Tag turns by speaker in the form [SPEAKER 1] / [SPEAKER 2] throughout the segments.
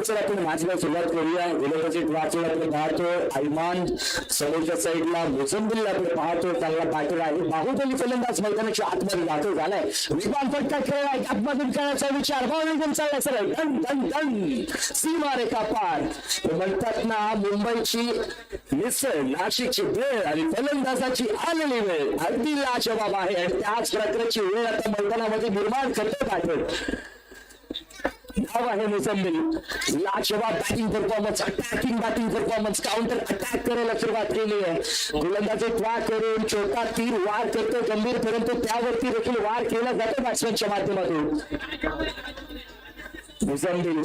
[SPEAKER 1] चला आपण मॅचला सुरुवात करूया. गोलंदाजीत वाचून आपण पाहतो आयमान, समोरच्या साईडला मोझंबिल आपण पाहतो, चांगला बॅटर आहे. बाहुबली फलंदाज मैदानाच्या आतमध्ये दाखल झालाय. वेगवान फटका खेळलाय, आतमधून खेळण्याचा विचार बाउंड्रीतून चाललाय सर, डन डन डन, सीमारेखा पार. म्हणतात ना मुंबईची मिसळ, नाशिकची भेळ आणि फलंदाजाची आलेली वेळ अगदी लाजवाब आहे. आणि त्याच प्रकारची वेळ आता मैदानामध्ये निर्माण करतो बॅटर. नाव आहे मोझंबिल. लाजवाब batting performance, attacking batting performance, counter attack करायला सुरुवात केली आहे. गोलंदाजी ट्रॅक करून छोटा तीर वार करतो गंभीर, परंतु त्यावरती देखील वार केला जातो बॅट्समॅनच्या माध्यमातून. मोझंबिल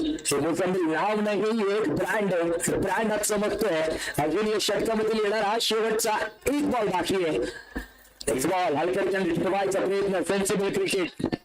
[SPEAKER 1] नाव नाही, एक ब्रँड आहे. ब्रँड आज चमकतोय. अजून या षटकामध्ये येणार हा शेवटचा एक बॉल बाकी आहे. एक बॉल हलक्याने ठेवायचा प्रयत्न, सेन्सिबल क्रिकेट.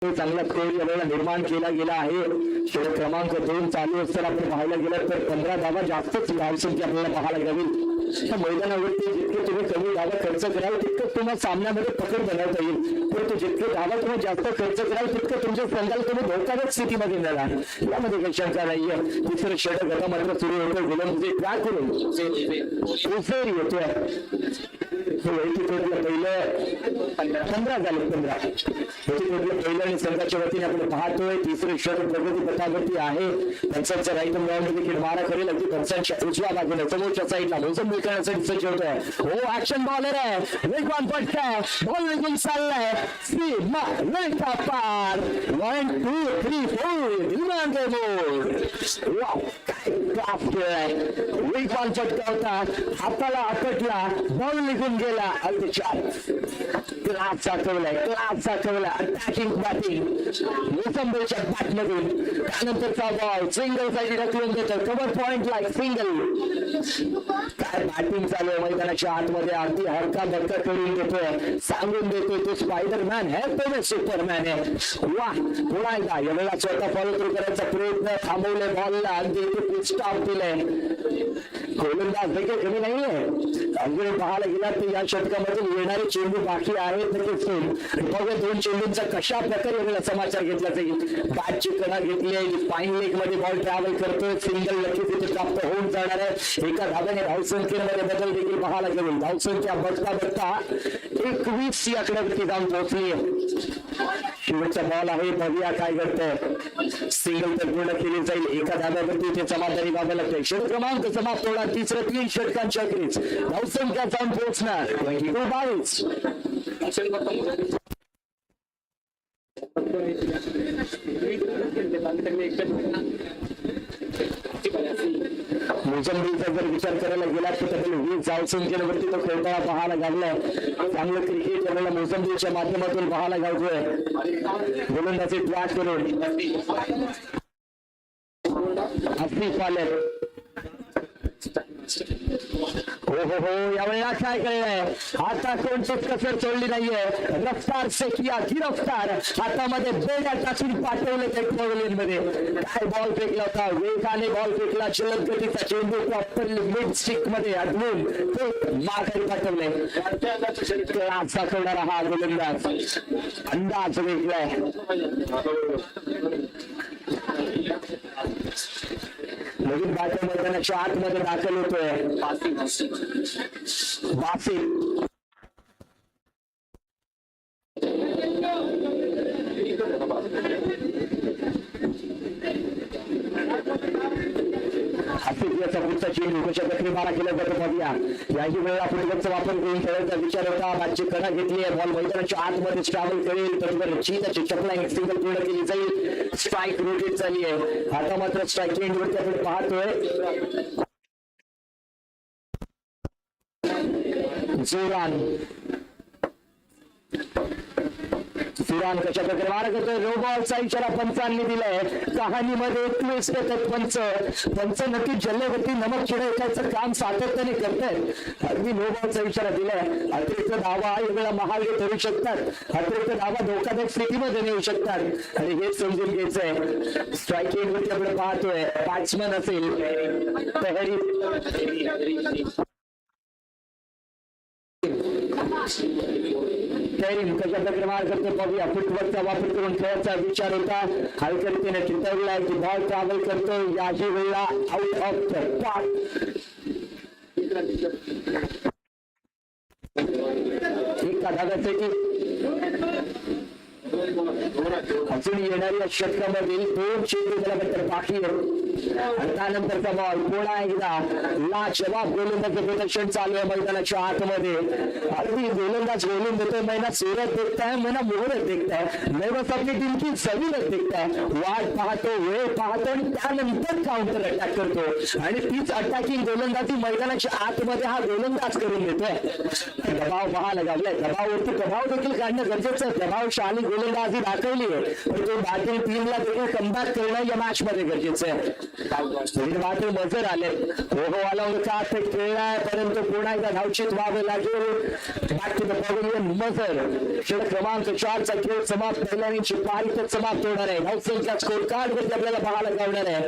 [SPEAKER 1] चांगला स्कोर यावेळेला निर्माण केला गेला आहे. षटक क्रमांक 2 चालू असताना आपण पाहायला गेलं तर 15 धावा जास्तच धावसंख्या आपल्याला पाहायला लागेल. मैदानावरती जितके तुम्ही कमी धावा खर्च कराल तितकं तुम्हाला सामन्यामध्ये पकड बनवता येईल, परंतु जितके धावा तुम्ही जास्त खर्च कराल तितकं तुमच्या संघाला तुम्ही धोकादायक स्थितीमध्ये नेला. यामध्ये काही शंका नाहीये. तिसरं षटक आता मात्र सुरू होतं. गोलंदाजी ट्रॅक करून येतोय. पहिलं 15 झाले. 15 पहिलं आणि संघाच्या वतीने आपण पाहतोय. तिसरे षटक प्रगती पथावरती आहे. पंचांच्या राईट ग्राउंड देखील मारा करेल. अगदी पंचांच्या उजव्या बाजूने समोरच्या साईडला मोसंबी करण्यासाठी सज्ज होतोय. हो ऍक्शन बॉलर आहे, वेगवान फटका, बॉल निघून चाललाय. सीमारेखा पार. 1 2 3 4 विमान वाव, काय क्राफ्ट आहे. वेगवान फटका होता, हाताला आपटला, बॉल निघून गेला अगदी चार क्लास दाखवलाय अटॅकिंग बॅटिंग मोसंबीच्या बॅटमधून त्यानंतरचा बॉल सिंगल साईड ढकलून देतो कव्हर पॉइंट लाईक सिंगल काय बॅटिंग चालू आहे मैदानाच्या आतमध्ये अगदी हरका बरका करून देतोय सांगून देतोय तो स्पायडरमॅन आहे तो सुपरमॅन आहे वा पुन्हा एकदा यावेळेला स्वतः फॉलो थ्रू करायचा प्रयत्न थांबवले बॉलला अगदी ते स्टॉप दिलंय गोलंदाज देखील कमी नाहीये अगदी पाहायला गेला तर या षटकामधून येणारे चेंडू बाकी आहेत बघा दोन चेंडूंचा कशा प्रकारे वेगळा समाचार घेतला जाईल बॅटची कणा घेतली आहे फाईन लेग मध्ये बॉल ट्रॅव्हल करतोय सिंगल नक्कीच तिथे प्राप्त होऊन जाणार आहे एका धाब्याने धावसंख्येमध्ये बदल देखील पाहायला गेले धावसंख्या बघता बघता 21 या आकड्यावरती जाऊन पोहोचली शेवटचा बॉल आहे बघूया काय घडतंय सिंगल तर पूर्ण केली जाईल एका धाब्यावरती ते समाधानी व्हावं लागतंय षटक क्रमांक समाप्त होणार तिसरं 3 षटकांच्या अखेरीस धावसंख्या जाऊन पोहोचणार 22 मोसंबीचा जर विचार करायला गेला तर तब्बल 20 धावसंख्येवरती तो खेळताना पाहायला लागलाय चांगलं क्रिकेट यावेळेला मोसंबीच्या माध्यमातून पाहायला गावतोय गोलंदाजी ट्रॅक करून आपली पालक हो यावेळेला काय कळलंय आता कोणतीच कसर सोडली नाहीये रफ्तार से किया गिरफ्तार हातामध्ये बेड्या टाकून पाठवले टेक्नॉलॉजी मध्ये काय बॉल फेकला होता वेगाने बॉल फेकला जलद गतीचा चेंडू प्रॉपर मिड स्टिक मध्ये अडवून ते माघारी पाठवले क्लास दाखवणारा हा गोलंदाज अंदाज वेगळाय नवीन बॅटर मैदानाच्या आतमध्ये दाखल होतोय बासित याचा पुढचा चेंडू कशा प्रकारे मारा केला जातो बघूया याही वेळेला फुटबॉलचा वापर करून खेळायचा विचार होता बॅटची कणा घेतली आहे बॉल मैदानाच्या आतमध्ये ट्रॅव्हल करेल बरोबर चीनाची चपला सिंगल पूर्ण केली जाईल स्ट्राईक रोटेट झाली आहे आता मात्र स्ट्राईक एंडवरती आपण पाहतोय सुरान कशा प्रकारे मारा करतोय नो बॉलचा इशारा पंचांनी दिलाय कहाणीमध्ये ट्विस्ट येतात पंच नक्की जल्ल्यावरती नमक चिडवायचं काम सातत्याने करतायत अगदी नो बॉलचा इशारा दिलाय अतिरिक्त धावा वेगळा महागे ठरू शकतात अतिरिक्त धावा धोकादायक स्थितीमध्ये नेऊ शकतात आणि हेच समजून घ्यायचंय स्ट्राईक एंडवरती आपण पाहतोय बॅट्समन असेल तहरी कशा प्रकारे मार करतो बघूया फुटबॉलचा वापर करून खेळायचा विचार होता हलक्या रीतीने चितवलाय की बॉल ट्रॅव्हल करतो याही वेळेला आउट ऑफ द पार्क एका धाब्यासाठी अजून येणाऱ्या षटकामधील 2 चेंडू झाल्यानंतर बाकी आणि त्यानंतरचा बॉल पुन्हा एकदा लाजवाब गोलंदाज प्रदर्शन चालू आहे मैदानाच्या आतमध्ये अगदी गोलंदाज बोलून देतोय महिना सुरत देखताय महिना मोहरत देखताय नैवस आपली टीम की जमीनच देखताय वाट पाहतो वेळ पाहतो आणि त्यानंतर काउंटर अटॅक करतो आणि तीच अटॅकिंग गोलंदाजी मैदानाच्या आतमध्ये हा गोलंदाज करून देतोय दबाव पाहायला लागलाय दबावावरती प्रभाव देखील काढणं गरजेचं प्रभावशाली गोलंदाजी दाखवली आहे पण तो बॅटिंग टीमला देखील कमबॅक करणं या मॅच मध्ये गरजेचं आहे मात्र मजर आले हो आला का ते खेळलाय परंतु पुन्हा एकदा धावचित व्हावे लागेल बॅक टू द पॅव्हिलियन मजर षटक क्रमांक 4 चा खेळ समाप्त झाल्याने पारितच समाप्त होणार आहे धावसंख्या स्कोर कार्ड वरती आपल्याला पाहायला गावणार आहे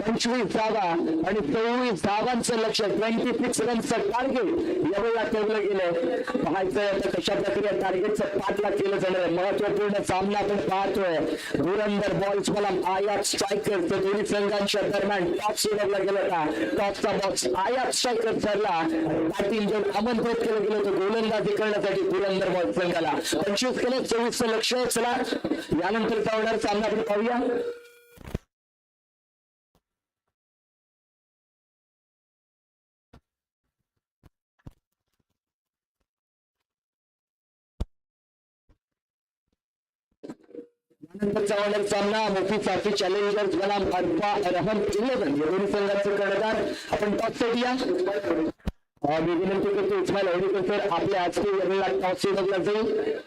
[SPEAKER 1] 25 धावा आणि 24 धावांचं लक्ष 26 रनचं टार्गेट यावेळेला ठेवलं गेलंय पाहायचंय आता कशा प्रकारे टार्गेटचं पाठलाग केलं जाणार आहे महत्वपूर्ण सामना आपण पाहतोय धुरंधर बॉल्स मला आयात स्ट्रायकर दोन्ही संघांच्या दरम्यान टॉप सोडवला गेला होता टॉपचा बॉक्स आयात स्ट्रायकर ठरला बॅटिंग जर आमंत्रित केलं गेलं होतं गोलंदाजी करण्यासाठी धुरंधर बॉल्स संघाला 25 केलं 24चं लक्ष चला यानंतरचा होणार सामना आपण पाहूया नंतरचा होणार सामना मोफीसाठी चॅलेंजर्स बनाम अरफा रहम 11 या दोन्ही संघाचे कर्णधार आपण टॉस सेट या मी विनंती करतो इस्माईल अवडीकर सर आपल्या आजच्या वेळेला टॉस सेटला जाईल.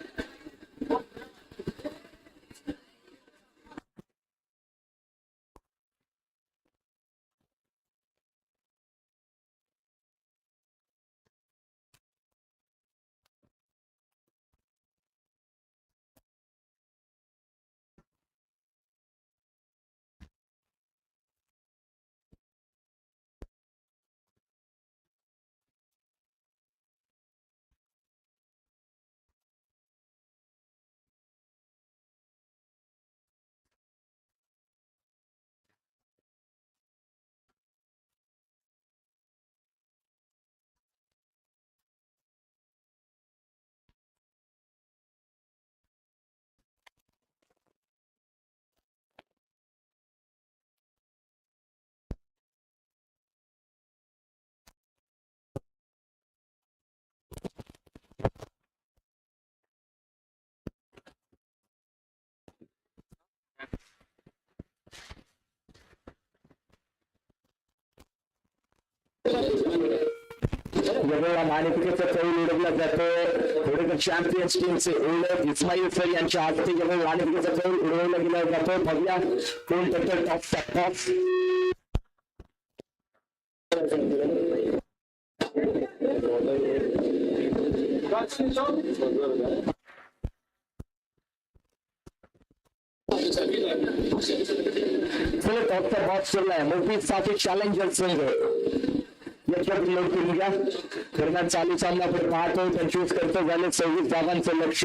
[SPEAKER 1] यावेळेला मालिकेचा कौल उडवला जातो. थोडे चॅम्पियन्स टीमचे ओळख इस्माईल सर यांच्या हस्ते यावेळी मालिकेचा कौल उडवला गेला जातो. बघूया कोण टक्कर टॉपचा टॉप. टॉपचा बॉक्स सुरलाय मोफीसाठी चॅलेंजर संघ याच्याकडे लोक करून घ्या. दरम्यान चालू सामना आपण पाहतो 25 खर्च झाले 26 धावांचं लक्ष.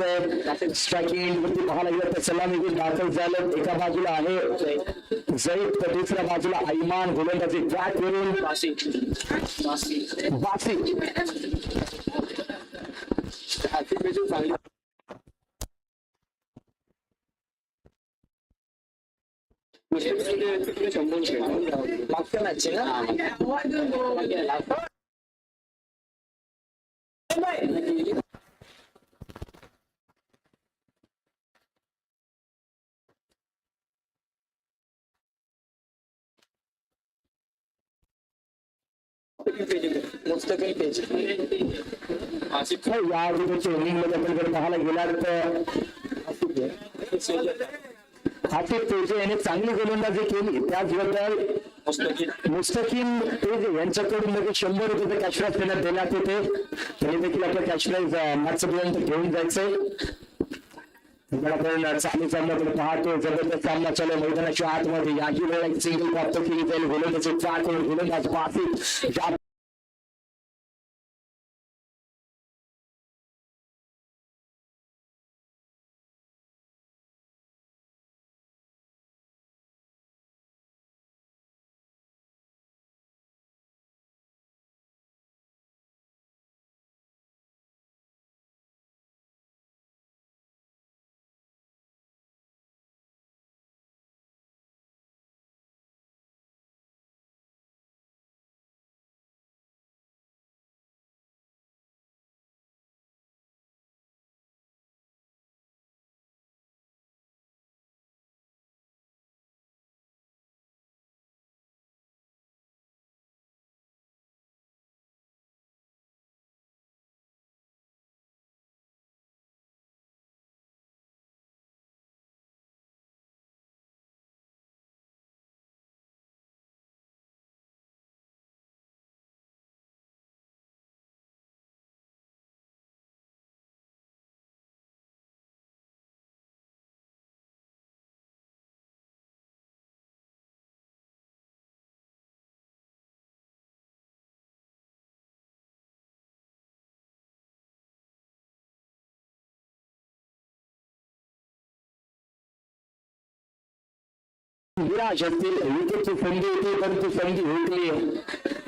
[SPEAKER 1] स्ट्रायकिंग एंडवरती पाहायला गेलं तर सलामीवीर दाखल झालं. एका बाजूला आहे जैद तर दुसऱ्या बाजूला ऐमान गोलंदाजी ट्रॅक करून बासी मागच्या मॅचचे ना मुस्तकिल पेज या अगोदरच्या इनिंगमध्ये आपण जर पाहायला गेलात तर आतिफ पेजे याने चांगली गोलंदाजी केली. त्याचबद्दल मुस्तकीम पेजे यांच्याकडून लगेच 100 रुपये कॅश प्राइज देण्यात देण्यात येते. त्यांनी देखील आपलं कॅश प्राइज मॅचपर्यंत घेऊन जायचंय. आपण चालू सामन्याकडे पाहतो. जबरदस्त सामना चालू मैदानाच्या आतमध्ये. याही वेळेला एक सिंगल प्राप्त केली जाईल. गोलंदाजी ट्रॅक करून गोलंदाज आसिफ विराज असतील विकेटची संधी होती परंतु संधी हुकली.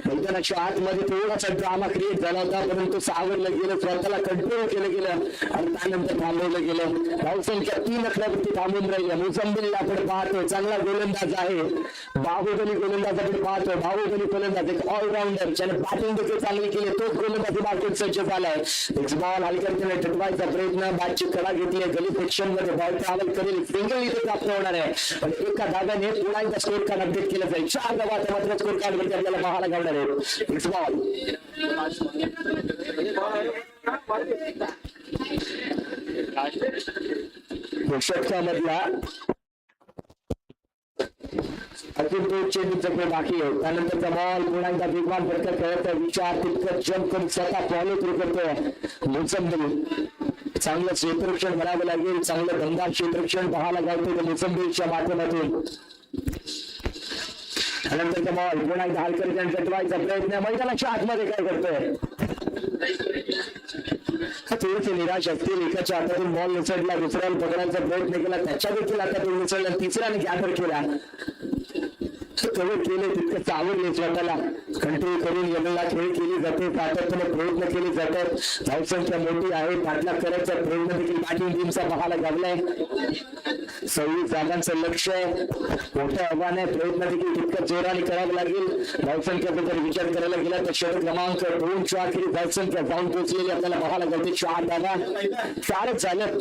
[SPEAKER 1] मैदानाच्या आतमध्ये थोडासा ड्रामा क्रिएट झाला होता, परंतु सावरलं गेलं, स्वतःला कंट्रोल केलं गेलं आणि त्यानंतर थांबवलं गेलं. धावसंख्या 3 अकरावरती थांबून राहिल्या. मोसंबीला आपण पाहतोय चांगला गोलंदाज आहे, बाहुबली गोलंदाज आपण पाहतोय. बाहुबली गोलंदाज एक ऑलराऊंडर ज्याने बॅटिंग देखील चांगली केली, तोच गोलंदाजी मार्केट सज्ज झालाय. बॉल हलक्याने ठटवायचा प्रयत्न, बॅटची कडा घेतली, गली सेक्शन मध्ये बॉल ट्रॅव्हल करेल, सिंगल इथे प्राप्त होणार आहे. पण एका धाग्याने पुन्हा एकदा स्कोर कार्ड अपडेट केलं जाईल. 4 धावात मात्र स्कोर कार्ड वरती आपल्याला पाहायला गावणार आहे. बॉल षटकामधला अजून 2 चेंडूचा खेळ बाकी आहे. त्यानंतरचा बॉल पुन्हा एकदा वेगवान फटका खेळायचा विचार, तितकं जंप करून स्वतः फॉलो थ्रू करतोय मोसंबी. चांगलं क्षेत्ररक्षण करावं लागेल, चांगलं दमदार क्षेत्ररक्षण पाहायला गावतोय मोसंबीच्या माध्यमातून. त्यानंतरचा बॉल पुन्हा एकदा हलकरीने चटवायचा प्रयत्न, मैदानाच्या आतमध्ये काय करतोय, थोडेसे निराश असतील. एकाच्या हातातून बॉल निसटला, दुसऱ्याला पकडायचा प्रयत्न केला, त्याच्या देखील हातातून निसटला, तिसऱ्याने गॅदर केला, कव्हर केले, तितकं चावरले, स्वतःला कंट्रोल करून यमला खेळ केली जाते, सातत्याने प्रयत्न केले जातात. धावसंख्या मोठी आहे, पाठलाग करायचा प्रयत्न देखील बॅटिंग टीमचा पाहायला गावलाय. 26 जागांचं लक्ष आहे, मोठं आव्हान आहे, प्रयत्न देखील तितकं जोराने करावं लागेल. धावसंख्याचा जर विचार करायला गेला तर षटक क्रमांक 2 च्या आखरी धावसंख्या जाऊन पोहोचलेली आपल्याला पाहायला गावते. 4 धावा, 4च झालं.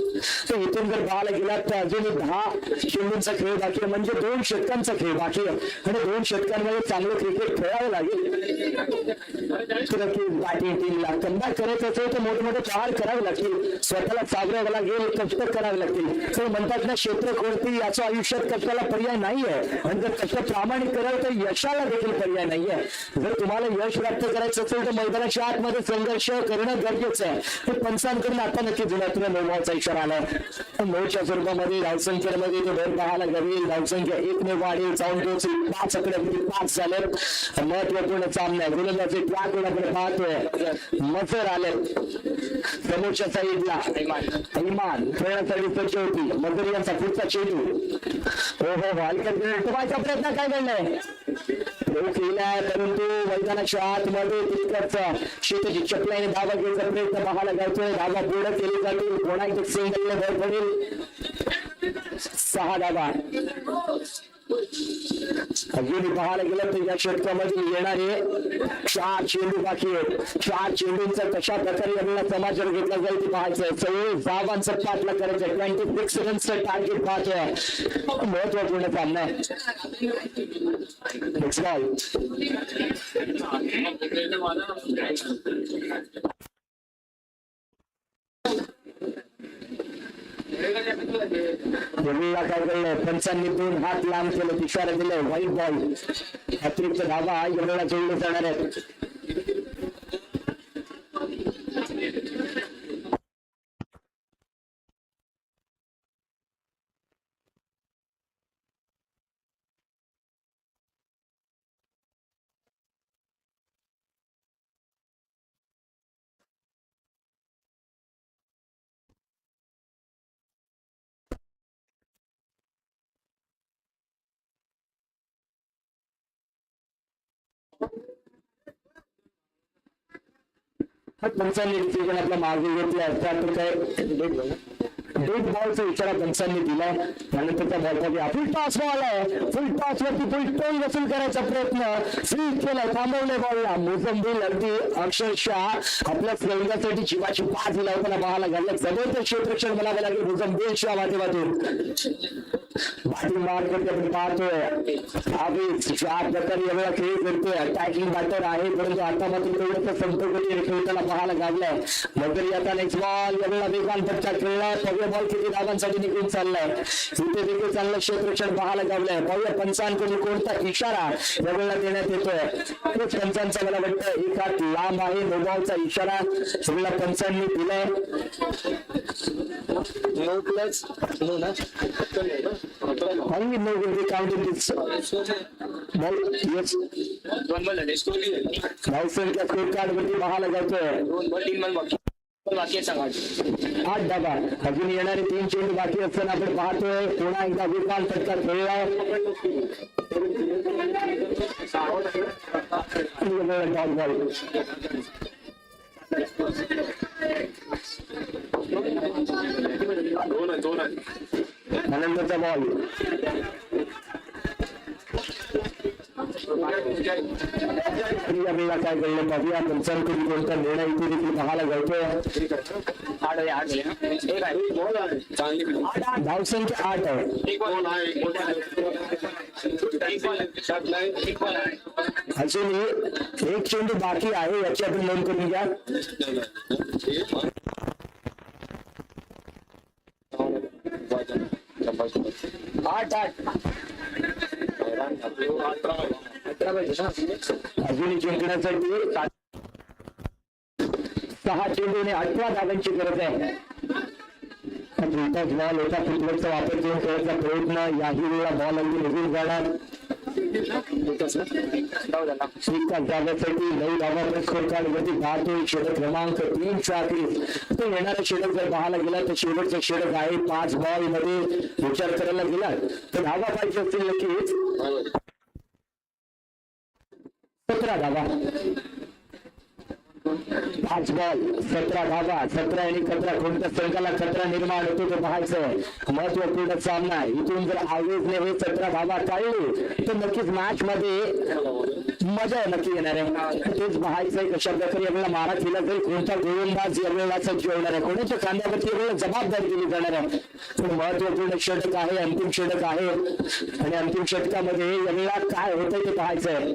[SPEAKER 1] तर इथून जर पाहायला गेला तर अजूनही 10 चेंडूंचा खेळ बाकी आहे, म्हणजे 2 षटकांचा खेळ बाकी आहे आणि 2 षटकांमध्ये चांगलं क्रिकेट खेळावं लागेल. बॅटिंग टीमला कमबॅक करायचं असेल तर मोठमोठे प्रहार करावे लागतील, स्वतःला सावरावं लागेल, कष्ट करावे लागतील. तर म्हणतात ना, क्षेत्र कोणती याच्या आयुष्यात कष्टाला पर्याय नाहीये आणि जर कष्ट प्रामाणिक करावं तर यशाला देखील पर्याय नाहीये. जर तुम्हाला यश प्राप्त करायचं असेल तर मैदानाच्या आतमध्ये संघर्ष करणं गरजेचं आहे. हे पंचांकडून आता नक्की जुन्यातून नोवाचा इशारा आलाय. 9च्या स्वरूपामध्ये धावसंख्येमध्ये ते भर पाहायला गावेल. धावसंख्या 1 ने वाढेल, जाऊन पोहोचेल 5 आकड्यामध्ये 5 झाले. महत्वपूर्ण सामना आहे. गोलंदाजी ट्रॅक आपण पाहतोय, मजर आले समोरच्या साईडला इमान खेळण्यासाठी सज्ज होती. मजर यांचा पुढचा चेंडू हलक्याचा प्रयत्न काय घडलाय, केलाय, परंतु मैदानाच्या आतमध्ये तितकंच शेताची चपलाने धावा घ्यायचा प्रयत्न पाहायला जातोय. धावा पूर्ण केली जातील, कोणा एक सिंगलने भर पडेल. 6 धावा. अजून पाहायला गेलं तर या षटकामध्ये येणारे 4 चेंडू बाकी आहेत. 4 चेंडूंचा कशा प्रकारे आपल्याला समाचार घेतला जाईल ते पाहायचंय. 26 धावांचा पाठलाग करायचं, 26 रनचं टार्गेट पाहतोय. महत्वपूर्ण सामना आहे. काय कळलं, पंचांनी 2 हात लांब केलं, इशारा दिलाय, व्हाईट बॉल. अतिरिक्त धावा एवढ्याला जोडले जाणार आहेत. पंचांनी डिसिजन आपला मागे घेतला, त्यात काय डेट बॉलचा इशारा पंचांनी दिलाय. त्यानंतरचा बॉल फुल टॉस बॉल आहे, फुल टॉस वरती फुल टोल वसूल करायचा प्रयत्न, फ्रीज केलाय, थांबवले बॉलला. मोसंबी अगदी अक्षरशः आपल्या संघासाठी जीवाची बाज लावताना पाहायला घालला. जबरदस्त क्षेत्ररक्षण म्हणावं लागेल मोसंबीच्या माध्यमातून. बॅटिंग मार्केट आपण पाहतोय, ज्या प्रकारे एवढा खेळ करतोय, अटॅकिंग बॅटर आहे, परंतु आता मात्र तेवढं संतोषी खेळताना पाहायला घाललाय. मगर आता नेक्स्ट बॉल एवढा वेगवान फटका खेळलाय. पव्या बॉल किती धावांसाठी निघून चाललाय, इथे देखील चांगलं क्षेत्ररक्षण पाहायला गावलंय. पव्या पंचांकडून कोणता इशारा यावेळेला देण्यात येतोय, तोच पंचांचा मला वाटतं एक हात लांब आहे. नो बॉलचा इशारा सगळ्या पंचांनी दिलाय. नो प्लस नो ना, only no will be counted this ball. Yes, धावसंख्या स्कोर कार्ड वरती पाहायला जातोय. 8 धावा. अजून येणारे 3 चेंडू बाकी असताना आपण पाहतोय पुन्हा एकदा वेगवान फटका खेळलाय. आनंदाचा बॉल. या वेळेला काय घडलं बघूया. पंचांकडून कोणता निर्णय इथे देखील पाहायला जातोय. धावसंख्या 8 आहे. अजूनही 1 चेंडू बाकी आहे, याची आपण नोंद करून घ्या. 8-8 अजूनही जिंकण्यासाठी 6 चेंडूने 18 धावांची गरज आहे. बॉल होता फुटबॉलचा वापर करून खेळायचा प्रयत्न. याही वेळेला बॉल अगदी निघून जाणार. एकाच धाव्यासाठी 9 धावा स्कोर कार्ड वरती पाहतोय. षटक क्रमांक 3 षटक तो येणारा षटक जर पाहायला गेला तर शेवटचं षटक आहे. 5 बॉल मध्ये विचार करायला गेला तर धावा पाहिजे असतील नक्कीच. 17 धावा. 5 बॉल 17 धावा. 17 आणि 17 कोणत्या संघाला खतरा निर्माण होतो ते पाहायचं. महत्वपूर्ण सामना. इथून जर आवेजने हे 17 धावा काढले तर नक्कीच मॅच मध्ये मजा नक्की येणार आहे. तेच पाहायचंय कशा प्रकारे यावेळेला मारा केला जाईल. कोणता गोलंदाज यावेळेला सज्ज होणार आहे. कोणाच्या खांद्यावरती यावेळेला जबाबदारी दिली जाणार आहे. पण महत्वपूर्ण षटक आहे. अंतिम षटक आहे आणि अंतिम षटकामध्ये यावेळेला काय होतंय ते पाहायचंय.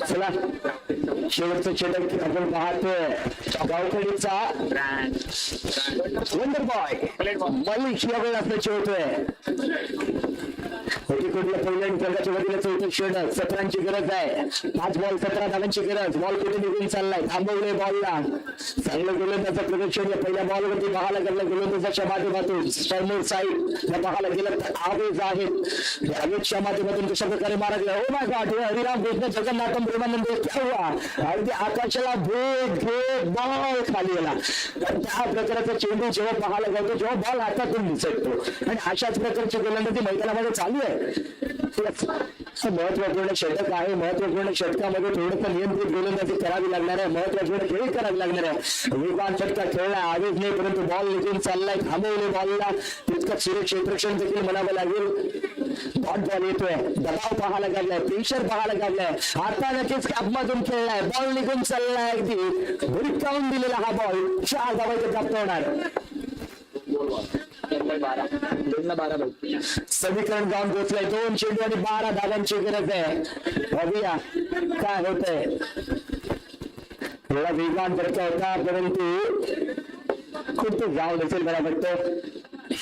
[SPEAKER 1] चला शेवटचं षटक आपण पाहतोय. गावकडीचा वंडर बॉय मलिक या वेळ असं खेळतोय. पहिल्या संघाच्या वतीने 34 षटक. 17ची गरज आहे. 5 बॉल 17 धावांची गरज. बॉल कुठे निघून चाललाय. थांबवले बॉलला. चांगलं गोलंदाजाचं प्रदर्शन या पहिल्या बॉलवरती पाहायला गेलं. गोलंदाजाच्या माध्यमातून समोर साईड पाहायला गेलं तर आवेज आहेत. आवेजच्या माध्यमातून कशा प्रकारे मारा गेला. हो माय गॉड. हरिराम कृष्ण जगन्नाथम प्रेमानंद अगदी आकाशाला भेट घेत बॉल खाली गेला. त्या प्रकारचा चेंडू जेव्हा पाहायला जातो जेव्हा बॉल हातातून निसटतो आणि अशाच प्रकारची गोलंदाजी मैदानामध्ये चालू आहे. महत्वपूर्ण षटक आहे. महत्वपूर्ण षटकामध्ये थोडंसं नियंत्रित गोलंदाजी करावी लागणार आहे. महत्वपूर्ण खेळ करावी लागणार आहे. वेगवान षटका खेळला आवेज नाही परंतु बॉल निघून चाललाय. थांबवले बॉलला तितकं सुरक्षित रक्षण देखील म्हणावं लागेल. डॉट बॉल येतोय. दबाव पाहायला लागलाय. प्रेशर पाहायला लागलाय. आता नक्कीच कॅपमधून खेळलाय. बॉल निघून चाललाय. अगदी भुरकावून दिलेला हा बॉल 4 धावांचा प्राप्त होणार. समीकरण जाऊन पोहोचलंय. 2 चेंडू आणि 12 धावांची गरज आहे. बघूया काय होतंय. एवढा वेगवान फटका होता परंतु खूप जाऊ नसेल मला वाटतं.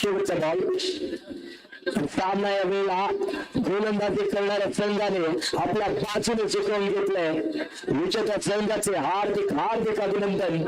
[SPEAKER 1] शेवटचा बॉल. सामना या वेळेला गोलंदाजी करणाऱ्या संघाने आपल्या बाजूने जिंकून घेतलंय. विजेत्या संघाचे हार्दिक हार्दिक अभिनंदन.